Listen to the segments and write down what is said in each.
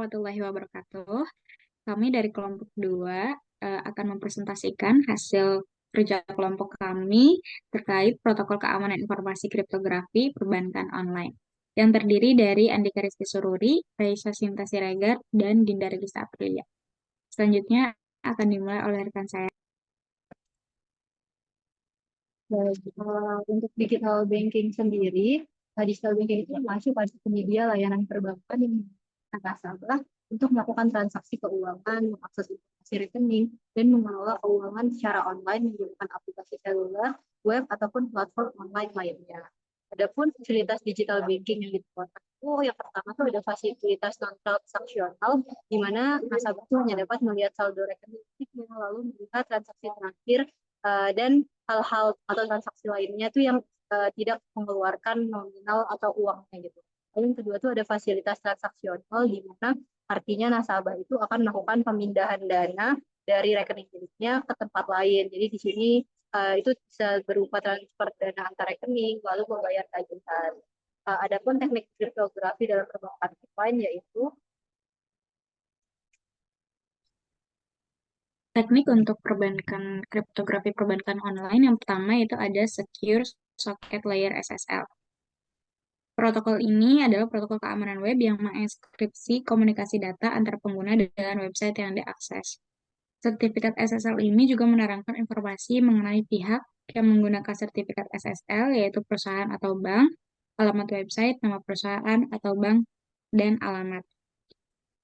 warahmatullahi wabarakatuh. Kami dari kelompok 2 akan mempresentasikan hasil kerja kelompok kami terkait protokol keamanan informasi kriptografi perbankan online yang terdiri dari Andika Rizky Sururi, Raisa Sinta Siregar, dan Dinda Regista Aprilia. Selanjutnya akan dimulai oleh rekan saya. Baik, untuk digital banking sendiri, digital banking itu masuk pada penyedia layanan perbankan yang memungkinkan nasabah untuk melakukan transaksi keuangan, mengakses informasi rekening, dan mengelola keuangan secara online menggunakan aplikasi seluler, web, ataupun platform online lainnya. Adapun fasilitas digital banking yang ditawarkan itu yang pertama tuh ada fasilitas non-transaksional, di mana nasabah itu hanya dapat melihat saldo rekening yang lalu melihat transaksi terakhir dan hal-hal atau transaksi lainnya tuh yang tidak mengeluarkan nominal atau uangnya gitu. Lalu yang kedua tuh ada fasilitas transaksional di mana artinya nasabah itu akan melakukan pemindahan dana dari rekening miliknya ke tempat lain. Jadi di sini itu bisa berupa transfer dana antar rekening lalu membayar tagihan. Adapun teknik kriptografi dalam perbankan offline yaitu Teknik untuk kriptografi perbankan online yang pertama itu ada Secure Socket Layer SSL. Protokol ini adalah protokol keamanan web yang mengenkripsi komunikasi data antar pengguna dengan website yang diakses. Sertifikat SSL ini juga menerangkan informasi mengenai pihak yang menggunakan sertifikat SSL, yaitu perusahaan atau bank, alamat website, nama perusahaan atau bank, dan alamat.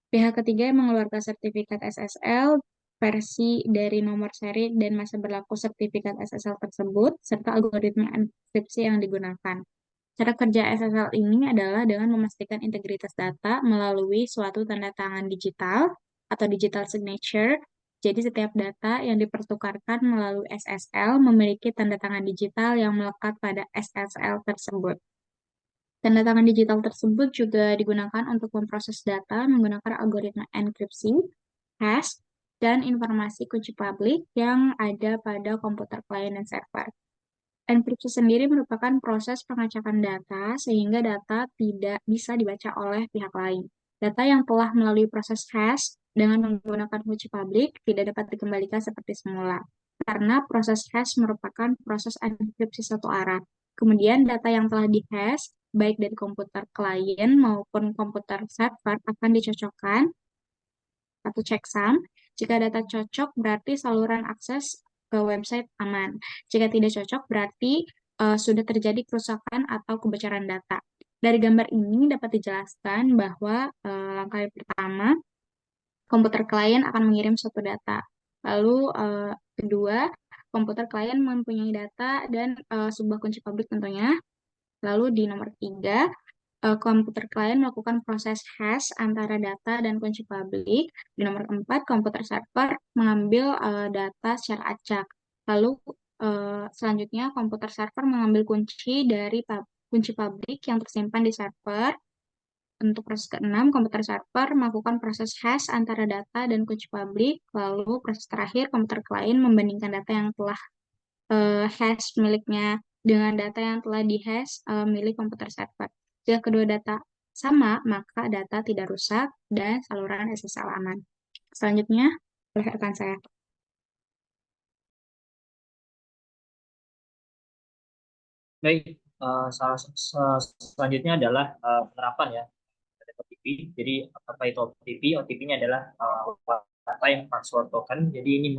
Pihak ketiga yang mengeluarkan sertifikat SSL, versi dari nomor seri dan masa berlaku sertifikat SSL tersebut, serta algoritma enkripsi yang digunakan. Cara kerja SSL ini adalah dengan memastikan integritas data melalui suatu tanda tangan digital atau digital signature. Jadi setiap data yang dipertukarkan melalui SSL memiliki tanda tangan digital yang melekat pada SSL tersebut. Tanda tangan digital tersebut juga digunakan untuk memproses data menggunakan algoritma enkripsi, hash, dan informasi kunci publik yang ada pada komputer klien dan server. Enkripsi sendiri merupakan proses pengacakan data sehingga data tidak bisa dibaca oleh pihak lain. Data yang telah melalui proses hash dengan menggunakan kunci publik tidak dapat dikembalikan seperti semula, karena proses hash merupakan proses enkripsi satu arah. Kemudian data yang telah di-hash, baik dari komputer klien maupun komputer server, akan dicocokkan atau checksum. Jika data cocok, berarti saluran akses ke website aman. Jika tidak cocok, berarti sudah terjadi kerusakan atau kebocoran data. Dari gambar ini dapat dijelaskan bahwa langkah yang pertama, komputer klien akan mengirim suatu data. Lalu kedua, komputer klien mempunyai data dan sebuah kunci publik tentunya. Lalu di nomor 3, komputer klien melakukan proses hash antara data dan kunci publik. Di nomor 4, komputer server mengambil data secara acak. Lalu selanjutnya komputer server mengambil kunci dari kunci publik yang tersimpan di server. Untuk proses ke-6, komputer server melakukan proses hash antara data dan kunci publik. Lalu proses terakhir, komputer klien membandingkan data yang telah hash miliknya dengan data yang telah di-hash milik komputer server. Jika kedua data sama, maka data tidak rusak dan saluran SSL aman. Selanjutnya, oleh rekan saya. Baik, selanjutnya adalah penerapan ya dari OTP. Jadi apa itu OTP? OTP-nya adalah data yang password token. Jadi ini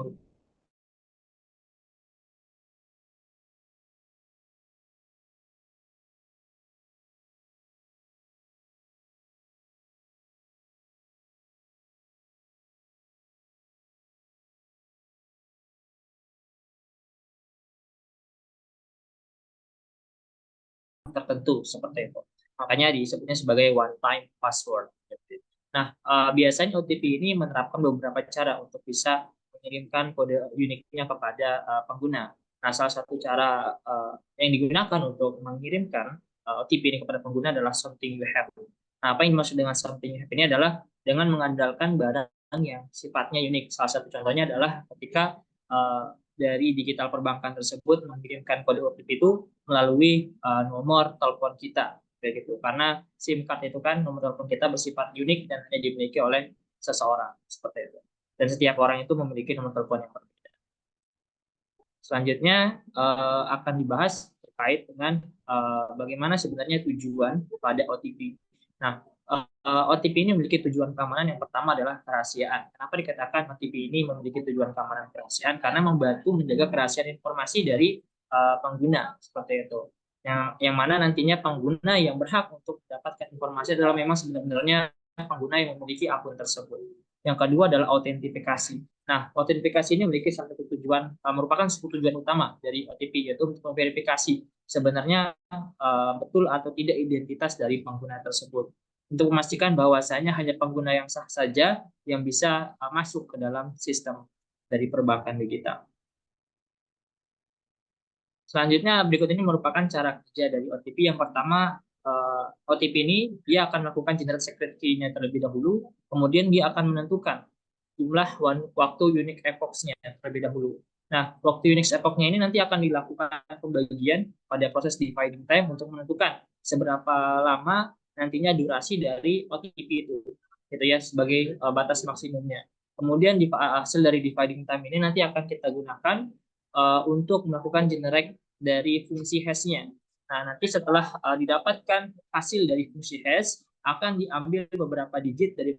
tertentu seperti itu. Makanya disebutnya sebagai one time password. Nah, biasanya OTP ini menerapkan beberapa cara untuk bisa mengirimkan kode uniknya kepada pengguna. Nah, salah satu cara yang digunakan untuk mengirimkan OTP ini kepada pengguna adalah something you have. Nah, apa yang dimaksud dengan something you have ini adalah dengan mengandalkan barang yang sifatnya unik. Salah satu contohnya adalah ketika dari digital perbankan tersebut mengirimkan kode OTP itu melalui nomor telepon kita. kayak gitu. Karena SIM card itu kan nomor telepon kita bersifat unik dan hanya dimiliki oleh seseorang seperti itu. Dan setiap orang itu memiliki nomor telepon yang berbeda. Selanjutnya akan dibahas terkait dengan bagaimana sebenarnya tujuan pada OTP. Nah, OTP ini memiliki tujuan keamanan yang pertama adalah kerahasiaan. Kenapa dikatakan OTP ini memiliki tujuan keamanan kerahasiaan? Karena membantu menjaga kerahasiaan informasi dari pengguna seperti itu. Yang mana nantinya pengguna yang berhak untuk mendapatkan informasi adalah memang sebenarnya pengguna yang memiliki akun tersebut. Yang kedua adalah autentifikasi. Nah, autentifikasi ini memiliki satu tujuan, merupakan satu tujuan utama dari OTP, yaitu untuk memverifikasi sebenarnya betul atau tidak identitas dari pengguna tersebut. Untuk memastikan bahwasanya hanya pengguna yang sah saja yang bisa masuk ke dalam sistem dari perbankan digital. Selanjutnya, berikut ini merupakan cara kerja dari OTP. Yang pertama, OTP ini dia akan melakukan generate secret key-nya terlebih dahulu, kemudian dia akan menentukan jumlah waktu unique epochs-nya terlebih dahulu. Nah, waktu unique epoch-nya ini nanti akan dilakukan pembagian pada proses dividing time untuk menentukan seberapa lama nantinya durasi dari OTP itu, gitu ya, sebagai batas maksimumnya. Kemudian hasil dari dividing time ini nanti akan kita gunakan untuk melakukan generate dari fungsi hash-nya. Nah, nanti setelah didapatkan hasil dari fungsi hash, akan diambil beberapa digit dari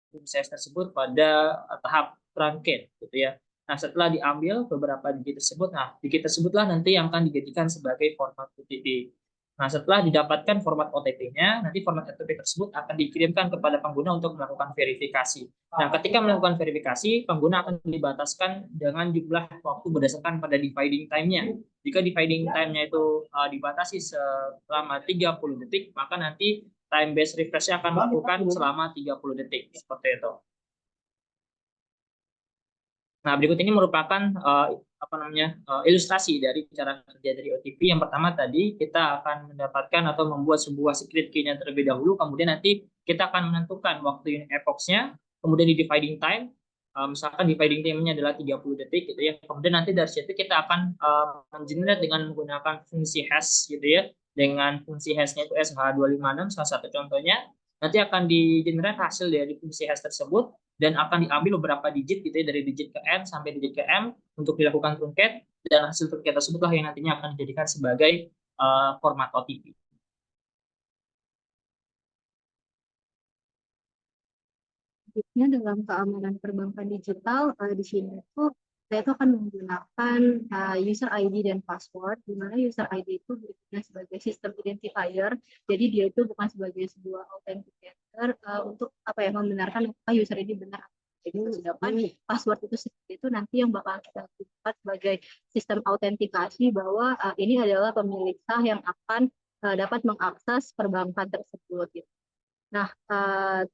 fungsi hash tersebut pada tahap truncate, gitu ya. Nah, setelah diambil beberapa digit tersebut, nah, digit tersebutlah nanti yang akan dijadikan sebagai format OTP. Nah, setelah didapatkan format OTP-nya, nanti format OTP tersebut akan dikirimkan kepada pengguna untuk melakukan verifikasi. Nah, ketika melakukan verifikasi, pengguna akan dibataskan dengan jumlah waktu berdasarkan pada dividing time-nya. Jika dividing time-nya itu dibatasi selama 30 detik, maka nanti time based refresh-nya akan melakukan selama 30 detik. Seperti itu. Nah, berikut ini merupakan ilustrasi dari cara kerja dari OTP. Yang pertama tadi kita akan mendapatkan atau membuat sebuah secret key-nya terlebih dahulu, kemudian nanti kita akan menentukan waktu unique epochs-nya, kemudian di dividing time, misalkan dividing time-nya adalah 30 detik gitu ya. Kemudian nanti dari situ kita akan mengenerate dengan menggunakan fungsi hash gitu ya. Dengan fungsi hash-nya itu SH256 salah satu contohnya. Nanti akan di-generate hasil dari fungsi hash tersebut dan akan diambil beberapa digit gitu ya, dari digit ke N sampai digit ke M untuk dilakukan truncate, dan hasil truncate tersebutlah yang nantinya akan dijadikan sebagai format OTP. Selanjutnya dalam keamanan perbankan digital, di sini tuh saya tuh akan menggunakan user ID dan password, di mana user ID itu berguna sebagai sistem identifier, jadi dia itu bukan sebagai sebuah authenticator untuk apa ya, membenarkan apakah user ini benar. Jadi sedangkan password itu sendiri itu nanti yang bakal kita gunakan sebagai sistem autentikasi bahwa ini adalah pemilik sah yang akan dapat mengakses perbankan tersebut. Gitu. Nah,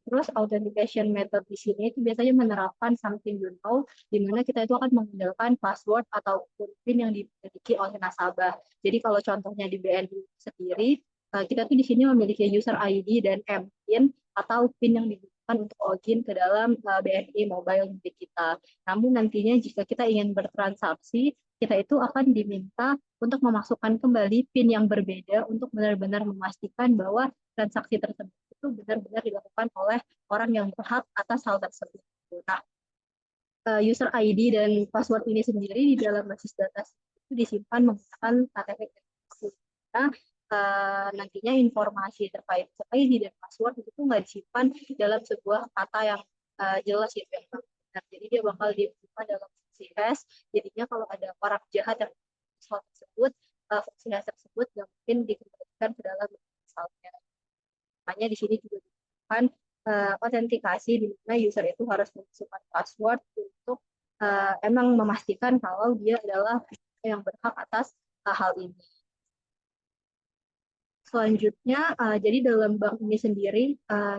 terus authentication method di sini itu biasanya menerapkan something you know, di mana kita itu akan mengandalkan password atau PIN yang dimiliki oleh nasabah. Jadi kalau contohnya di BNI sendiri, kita tuh di sini memiliki user ID dan MPIN atau PIN yang digunakan untuk login ke dalam BNI mobile milik kita. Namun nantinya jika kita ingin bertransaksi, kita itu akan diminta untuk memasukkan kembali PIN yang berbeda untuk benar-benar memastikan bahwa transaksi tersebut itu benar-benar dilakukan oleh orang yang berhak atas hal tersebut. Nah, user ID dan password ini sendiri di dalam basis data itu disimpan menggunakan KTP. Nah, nantinya informasi terkait ID dan password itu nggak disimpan dalam sebuah kata yang jelas gitu ya. Nah, jadi dia bakal disimpan dalam fungsi hash. Jadinya kalau ada orang jahat yang hal tersebut, fungsi hash tersebut nggak mungkin dikembalikan ke dalam misalnya. Makanya di sini juga digunakan autentikasi di mana user itu harus memasukkan password untuk emang memastikan kalau dia adalah yang berhak atas hal ini. Selanjutnya, jadi dalam bank ini sendiri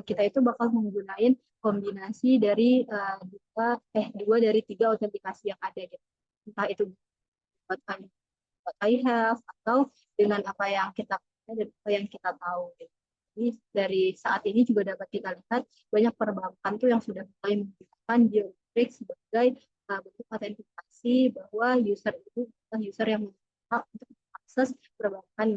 kita itu bakal menggunakan kombinasi dari dua dari tiga autentikasi yang ada, gitu. Entah itu buat I have atau dengan apa yang kita dan apa yang kita tahu. Gitu. Jadi dari saat ini juga dapat kita lihat banyak perbankan tuh yang sudah mulai menggunakan jailbreak sebagai bentuk autentikasi bahwa user itu adalah user yang berhak untuk mengakses perbankan.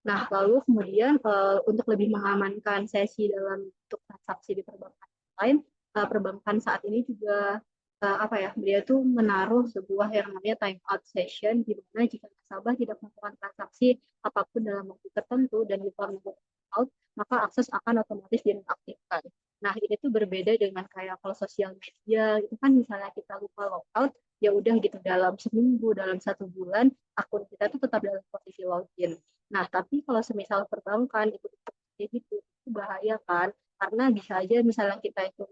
Nah, lalu kemudian untuk lebih mengamankan sesi dalam bentuk transaksi di perbankan lain, perbankan saat ini juga apa ya, dia tuh menaruh sebuah yang namanya time out session, di mana jika nasabah tidak melakukan transaksi apapun dalam waktu tertentu dan lupa melakukan out, maka akses akan otomatis dinonaktifkan. Nah, ini tuh berbeda dengan kayak kalau sosial media, itu kan misalnya kita lupa logout, ya udah gitu dalam seminggu, dalam 1 bulan, akun kita tuh tetap dalam posisi login. Nah, tapi kalau semisal perbankan itu gitu, itu bahaya kan? Karena bisa aja misalnya kita itu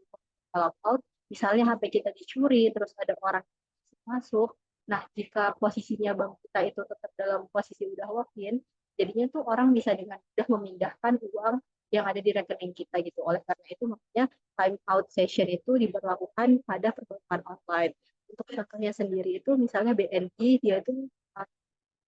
out, misalnya HP kita dicuri, terus ada orang masuk. Nah, jika posisinya bank kita itu tetap dalam posisi udah login, jadinya tuh orang bisa dengan mudah memindahkan uang yang ada di rekening kita gitu. Oleh karena itu, makanya time out session itu diberlakukan pada perbankan online. Untuk contohnya sendiri itu misalnya BNI, dia itu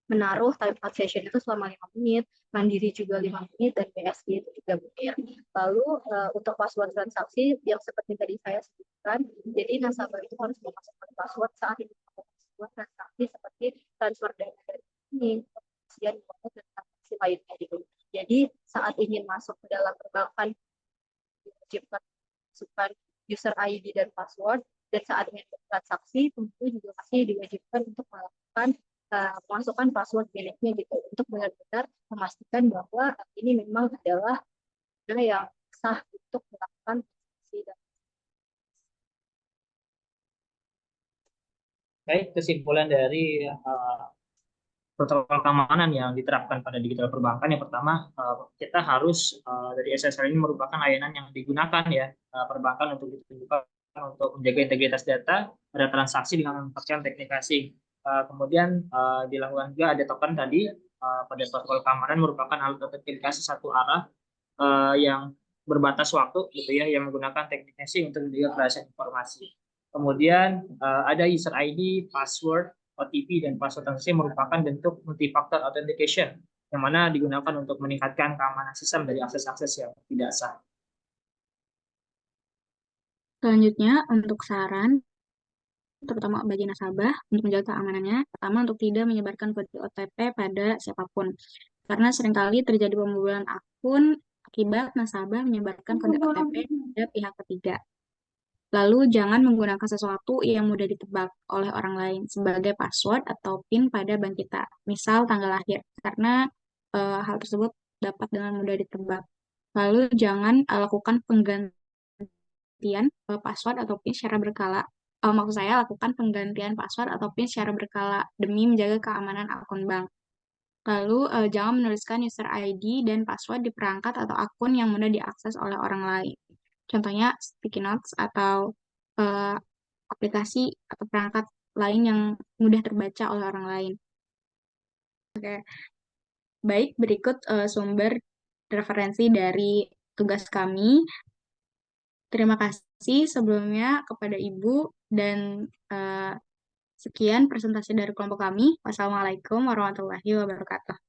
menaruh time out session itu selama 5 menit, Mandiri juga 5 menit, dan BSI itu 3 menit. Lalu untuk password transaksi yang seperti tadi saya sebutkan, jadi nasabah itu harus memasukkan password saat ini sebuah transaksi seperti transfer dana dari rekening, kemudian dan transaksi lainnya gitu. Jadi saat ingin masuk ke dalam perbankan diwajibkan masukkan user ID dan password, dan saat ingin bertransaksi tentu juga masih diwajibkan untuk melakukan memasukkan password miliknya gitu untuk benar-benar memastikan bahwa ini memang adalah dana yang sah untuk melakukan transaksi. Baik, kesimpulan dari protokol keamanan yang diterapkan pada digital perbankan yang pertama kita harus dari SSL ini merupakan layanan yang digunakan ya perbankan untuk ditunjukkan untuk menjaga integritas data pada transaksi dengan memperhatikan teknik casing. Kemudian dilakukan juga ada token tadi pada protokol keamanan merupakan alat autentikasi satu arah yang berbatas waktu gitu ya yang menggunakan teknik hashing untuk menjaga kerahasiaan informasi. Kemudian ada user ID, password, OTP dan password transaksi merupakan bentuk multi-factor authentication yang mana digunakan untuk meningkatkan keamanan sistem dari akses-akses yang tidak sah. Selanjutnya, untuk saran, terutama bagi nasabah, untuk menjaga keamanannya, pertama untuk tidak menyebarkan kode OTP pada siapapun. Karena seringkali terjadi pembobolan akun akibat nasabah menyebarkan kode OTP pada pihak ketiga. Lalu jangan menggunakan sesuatu yang mudah ditebak oleh orang lain sebagai password atau PIN pada bank kita, misal tanggal lahir, karena hal tersebut dapat dengan mudah ditebak. Lalu jangan lakukan penggantian password atau PIN secara berkala. Maksud saya lakukan penggantian password atau PIN secara berkala demi menjaga keamanan akun bank. Lalu jangan menuliskan user ID dan password di perangkat atau akun yang mudah diakses oleh orang lain. Contohnya sticky notes atau eh, aplikasi atau perangkat lain yang mudah terbaca oleh orang lain. Oke, baik berikut sumber referensi dari tugas kami. Terima kasih sebelumnya kepada Ibu dan sekian presentasi dari kelompok kami. Wassalamualaikum warahmatullahi wabarakatuh.